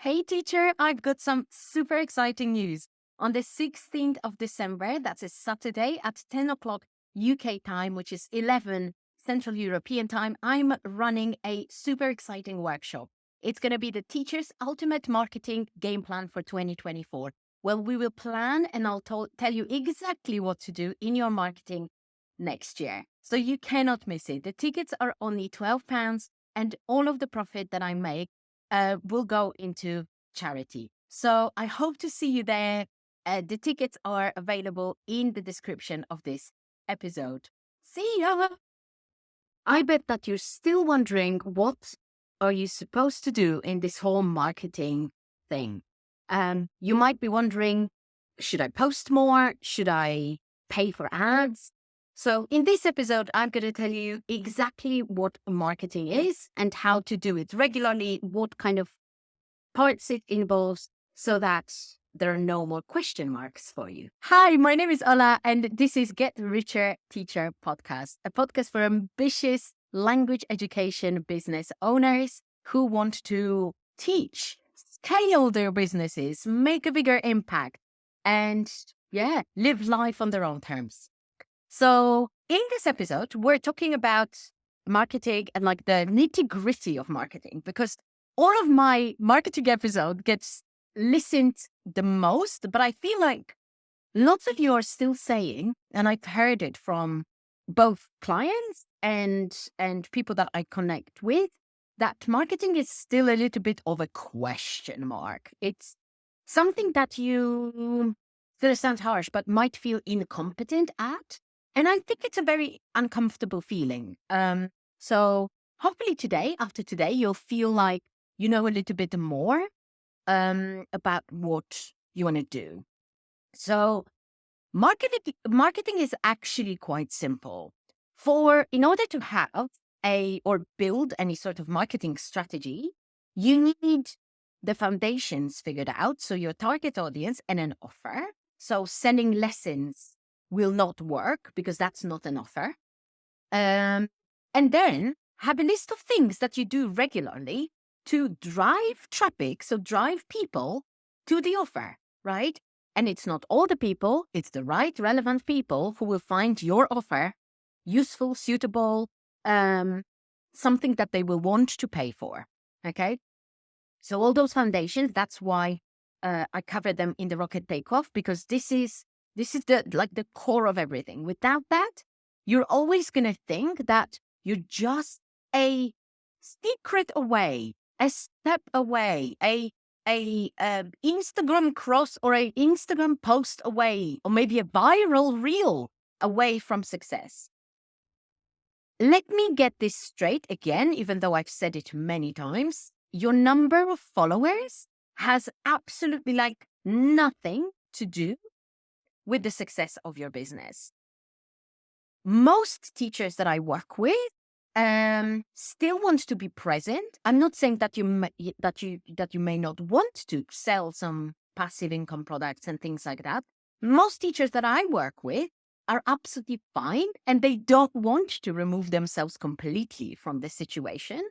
Hey teacher, I've got some super exciting news. On the 16th of December, that's a Saturday at 10 o'clock UK time, which is 11 Central European time, I'm running a super exciting workshop. It's going to be the Teacher's Ultimate Marketing Game Plan for 2024. Well, we will plan and I'll tell you exactly what to do in your marketing next year. So you cannot miss it. The tickets are only £12 and all of the profit that I make will go into charity. So I hope to see you there. The tickets are available in the description of this episode. See ya! I bet that you're still wondering what are you supposed to do in this whole marketing thing. You might be wondering, should I post more? Should I pay for ads? So in this episode, I'm going to tell you exactly what marketing is and how to do it regularly, what kind of parts it involves, so that there are no more question marks for you. Hi, my name is Ola, and this is Get Richer Teacher Podcast, a podcast for ambitious language education business owners who want to teach, scale their businesses, make a bigger impact, and live life on their own terms. So in this episode, we're talking about marketing and like the nitty gritty of marketing, because all of my marketing episode gets listened the most, but I feel like lots of you are still saying, and I've heard it from both clients and people that I connect with, that marketing is still a little bit of a question mark. It's something that you, this sounds harsh, but might feel incompetent at. And I think it's a very uncomfortable feeling. So hopefully today, after today, you'll feel like you know a little bit more about what you want to do. So marketing is actually quite simple. In order to have or build any sort of marketing strategy, you need the foundations figured out. So your target audience and an offer. So sending lessons will not work because that's not an offer. And then have a list of things that you do regularly to drive traffic, so drive people to the offer, right? And it's not all the people, it's the right relevant people who will find your offer useful, suitable, something that they will want to pay for, okay? So all those foundations, that's why I cover them in the rocket takeoff, because this is the core of everything. Without that, you're always going to think that you're just a secret away, a step away, a Instagram cross or a Instagram post away, or maybe a viral reel away from success. Let me get this straight again, even though I've said it many times. Your number of followers has absolutely like nothing to do with the success of your business. Most teachers that I work with still want to be present. I'm not saying that you may not want to sell some passive income products and things like that. Most teachers that I work with are absolutely fine, and they don't want to remove themselves completely from the situation.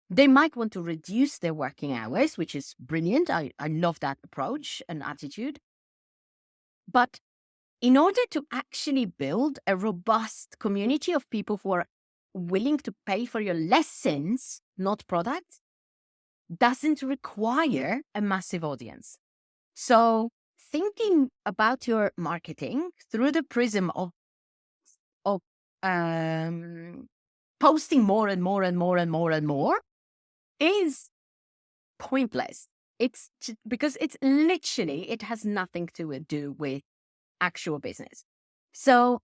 They might want to reduce their working hours, which is brilliant. I love that approach and attitude. But in order to actually build a robust community of people who are willing to pay for your lessons, not products, doesn't require a massive audience. So thinking about your marketing through the prism of posting more and more and more and more and more is pointless. It's because it has nothing to do with actual business. So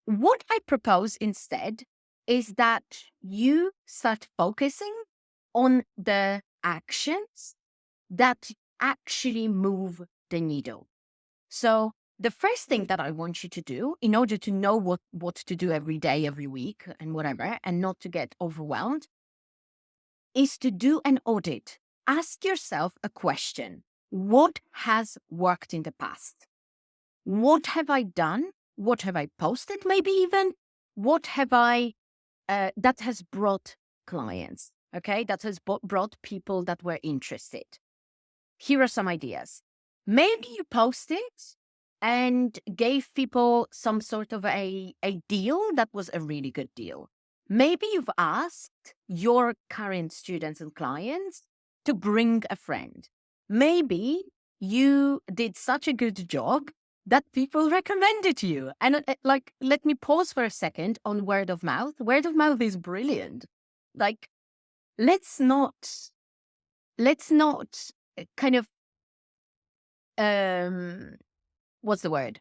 what I propose instead is that you start focusing on the actions that actually move the needle. So the first thing that I want you to do in order to know what to do every day, every week and whatever, and not to get overwhelmed, is to do an audit. Ask yourself a question. What has worked in the past? What have I done? What have I posted? Maybe even what have I, that has brought clients, okay? That has brought people that were interested. here are some ideas. Maybe you post it and gave people some sort of a deal that was a really good deal. Maybe you've asked your current students and clients to bring a friend. Maybe you did such a good job that people recommended you. And like, let me pause for a second on word of mouth. Word of mouth is brilliant. Like, let's not kind of, what's the word?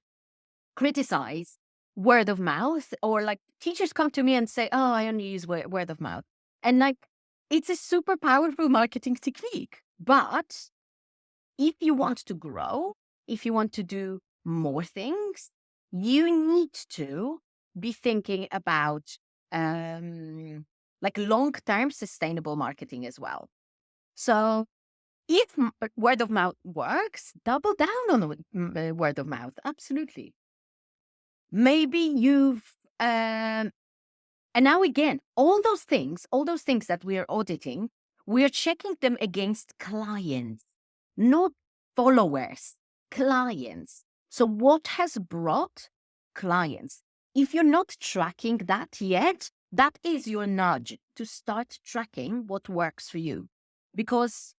Criticize word of mouth, or like teachers come to me and say, oh, I only use word of mouth. And like, it's a super powerful marketing technique. But if you want to grow, if you want to do more things, you need to be thinking about like long-term sustainable marketing as well. So if word of mouth works, double down on word of mouth. Absolutely. Maybe you've, and now again, all those things that we are auditing, we are checking them against clients, not followers, clients. So what has brought clients? If you're not tracking that yet, that is your nudge to start tracking what works for you. Because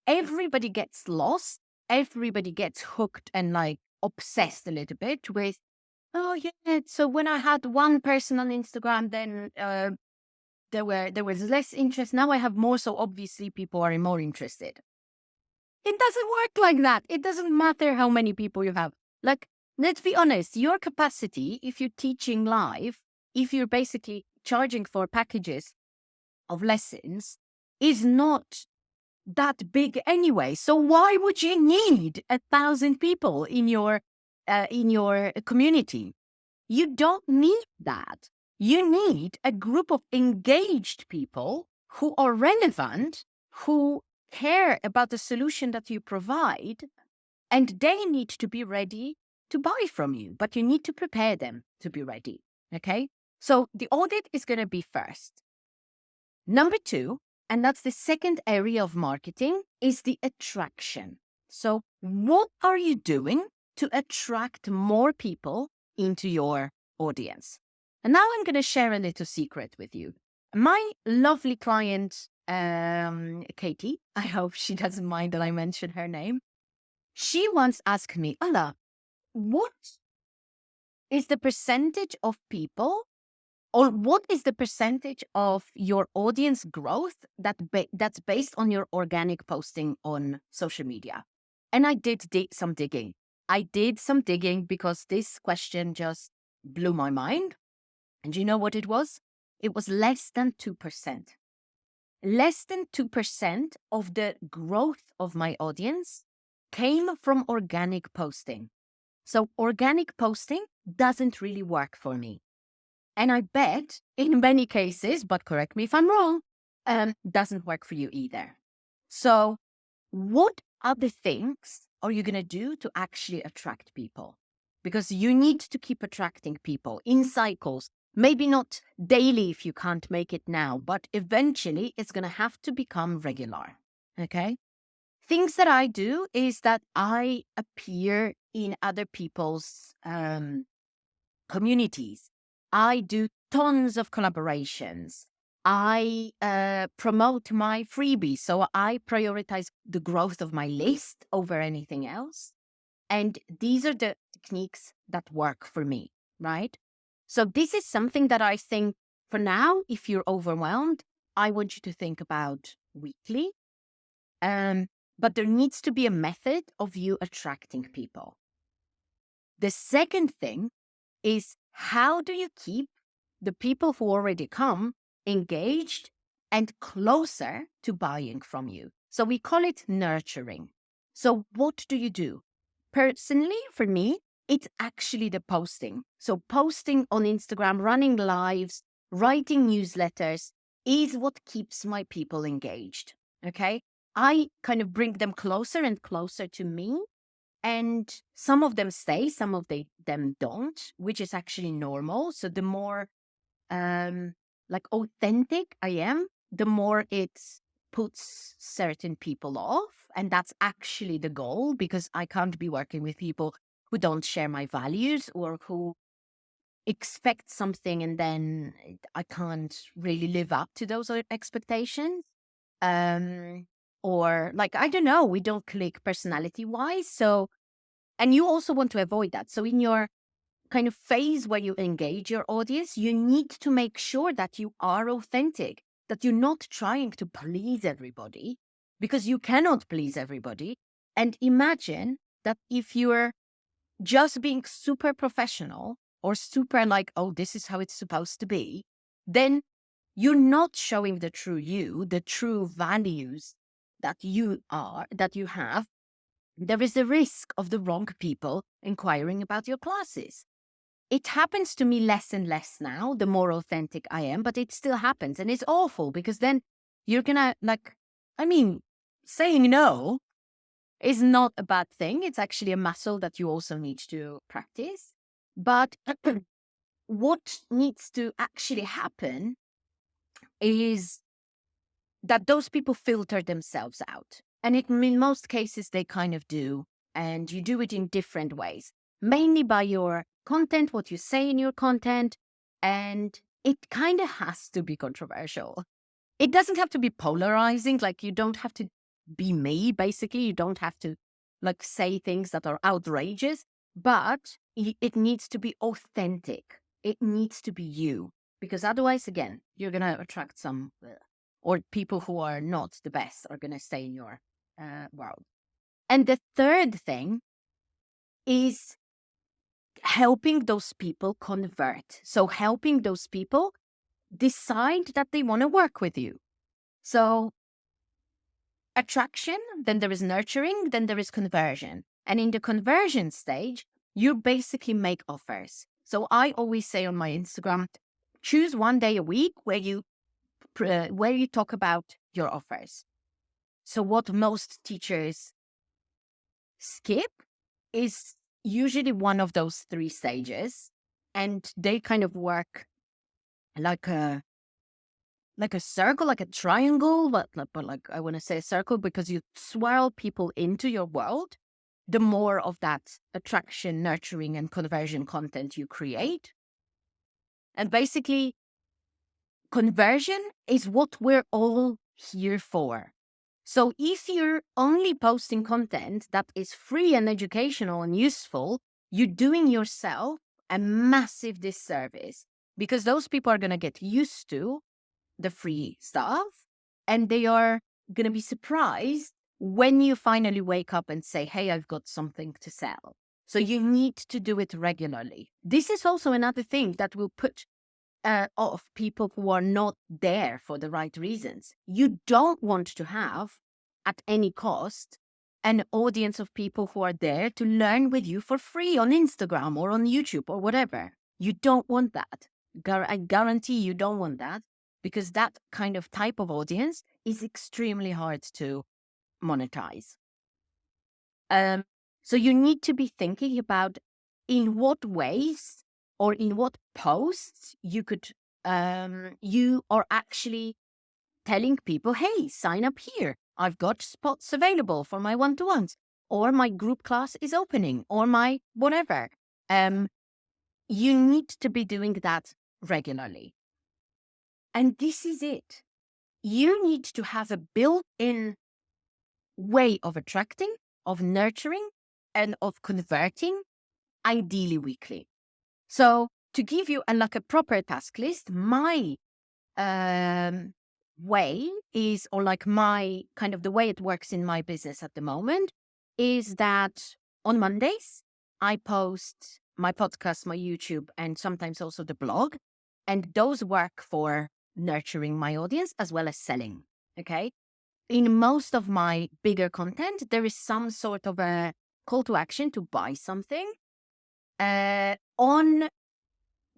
everybody gets lost, everybody gets hooked and like obsessed a little bit with, oh yeah, so when I had one person on Instagram, then there was less interest. Now I have more, so obviously people are more interested. It doesn't work like that. It doesn't matter how many people you have. Like, let's be honest, your capacity, if you're teaching live, if you're basically charging for packages of lessons, is not that big anyway. So why would you need 1,000 people in your community? You don't need that. You need a group of engaged people who are relevant, who care about the solution that you provide, and they need to be ready to buy from you, but you need to prepare them to be ready. Okay? So the audit is going to be first. Number 2, and that's the second area of marketing, is the attraction. So what are you doing to attract more people into your audience? And now I'm going to share a little secret with you. My lovely client, Katie, I hope she doesn't mind that I mention her name. She once asked me, Ala, what is the percentage of people, or what is the percentage of your audience growth that's based on your organic posting on social media? And I did some digging. I did some digging because this question just blew my mind. And you know what it was? It was less than 2%. Less than 2% of the growth of my audience came from organic posting. So organic posting doesn't really work for me. And I bet in many cases, but correct me if I'm wrong, doesn't work for you either. So what other things are you going to do to actually attract people? Because you need to keep attracting people in cycles. Maybe not daily if you can't make it now, but eventually it's going to have to become regular. Okay? Things that I do is that I appear in other people's communities. I do tons of collaborations. I promote my freebies. So I prioritize the growth of my list over anything else. And these are the techniques that work for me, right? So this is something that I think for now, if you're overwhelmed, I want you to think about weekly. But there needs to be a method of you attracting people. The second thing is, how do you keep the people who already come engaged and closer to buying from you? So we call it nurturing. So what do you do? Personally, for me, it's actually the posting. So posting on Instagram, running lives, writing newsletters is what keeps my people engaged. Okay. I kind of bring them closer and closer to me. And some of them stay, some of them don't, which is actually normal. So the more like authentic I am, the more it's puts certain people off. And that's actually the goal, because I can't be working with people who don't share my values or who expect something and then I can't really live up to those expectations. Um, or like, I don't know, we don't click personality wise. So, and you also want to avoid that. So in your kind of phase where you engage your audience, you need to make sure that you are authentic, that you're not trying to please everybody, because you cannot please everybody. And imagine that if you're just being super professional or super like, oh, this is how it's supposed to be, then you're not showing the true you, the true values that you have. There is a risk of the wrong people inquiring about your classes. It happens to me less and less now, the more authentic I am, but it still happens. And it's awful, because then you're gonna saying no is not a bad thing. It's actually a muscle that you also need to practice. But what needs to actually happen is that those people filter themselves out. And in most cases, they kind of do. And you do it in different ways, mainly by your content, what you say in your content. And it kind of has to be controversial. It doesn't have to be polarizing. Like, you don't have to be me, basically. You don't have to like say things that are outrageous, but it needs to be authentic. It needs to be you, because otherwise, again, you're going to attract some, or people who are not the best are going to stay in your world. And the third thing is helping those people convert. So helping those people decide that they want to work with you. So attraction, then there is nurturing, then there is conversion. And in the conversion stage, you basically make offers. So I always say on my Instagram, choose one day a week where you talk about your offers. So what most teachers skip is usually one of those three stages, and they kind of work like a circle, like a triangle, but like I want to say a circle, because you swirl people into your world. The more of that attraction, nurturing, and conversion content you create. And basically, conversion is what we're all here for. So if you're only posting content that is free and educational and useful, you're doing yourself a massive disservice, because those people are going to get used to the free stuff, and they are going to be surprised when you finally wake up and say, hey, I've got something to sell. So you need to do it regularly. This is also another thing that will put off people who are not there for the right reasons. You don't want to have, at any cost, an audience of people who are there to learn with you for free on Instagram or on YouTube or whatever. You don't want that. I guarantee you don't want that, because that kind of type of audience is extremely hard to monetize. So you need to be thinking about in what ways or in what posts you could, you are actually telling people, hey, sign up here. I've got spots available for my one-to-ones, or my group class is opening, or my whatever. You need to be doing that regularly. And this is it. You need to have a built-in way of attracting, of nurturing, and of converting, ideally weekly. So to give you a proper task list, my way is, or like my kind of the way it works in my business at the moment, is that on Mondays, I post my podcast, my YouTube, and sometimes also the blog. And those work for nurturing my audience as well as selling. Okay. In most of my bigger content, there is some sort of a call to action to buy something. On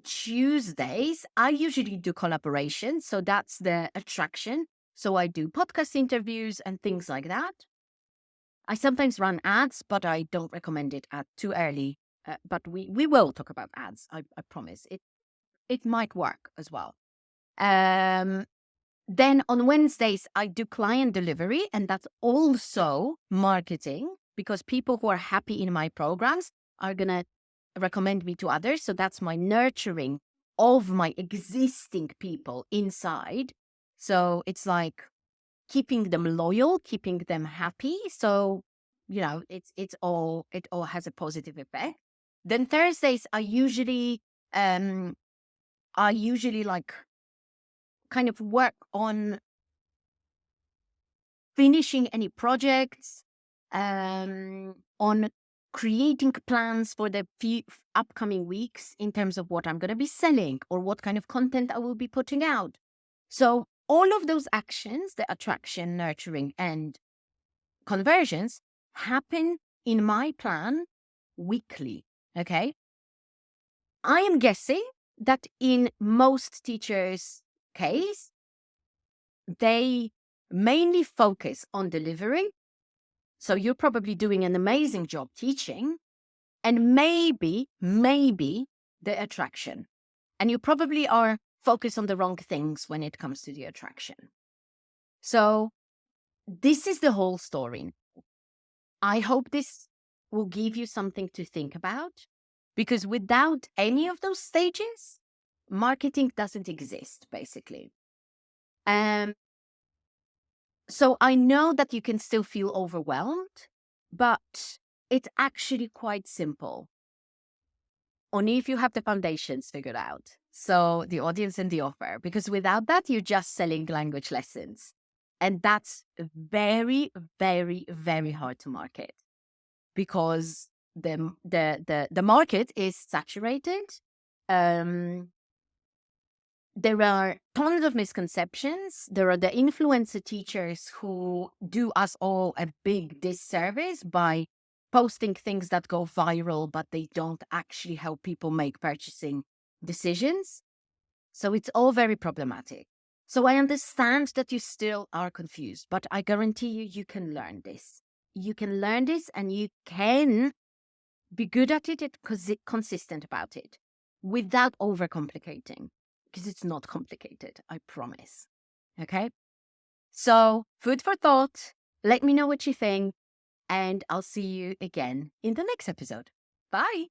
Tuesdays, I usually do collaboration. So that's the attraction. So I do podcast interviews and things like that. I sometimes run ads, but I don't recommend it at too early. But we will talk about ads. I promise. It might work as well. Then on Wednesdays, I do client delivery, and that's also marketing because people who are happy in my programs are going to recommend me to others. So that's my nurturing of my existing people inside. So it's like keeping them loyal, keeping them happy. So, it all has a positive effect. Then Thursdays um I usually like kind of work on finishing any projects, on creating plans for the few upcoming weeks in terms of what I'm going to be selling or what kind of content I will be putting out. So all of those actions, the attraction, nurturing, and conversions happen in my plan weekly. Okay. I am guessing that in most teachers' case, they mainly focus on delivering. So you're probably doing an amazing job teaching, and maybe the attraction. And you probably are focused on the wrong things when it comes to the attraction. So this is the whole story. I hope this will give you something to think about, because without any of those stages, marketing doesn't exist, basically. So I know that you can still feel overwhelmed, but it's actually quite simple. Only if you have the foundations figured out. So the audience and the offer, because without that, you're just selling language lessons. And that's very, very, very hard to market because the market is saturated. There are tons of misconceptions. There are the influencer teachers who do us all a big disservice by posting things that go viral, but they don't actually help people make purchasing decisions. So it's all very problematic. So I understand that you still are confused, but I guarantee you can learn this. You can learn this and you can be good at it and consistent about it without overcomplicating, because it's not complicated, I promise. Okay? So, food for thought. Let me know what you think, and I'll see you again in the next episode. Bye.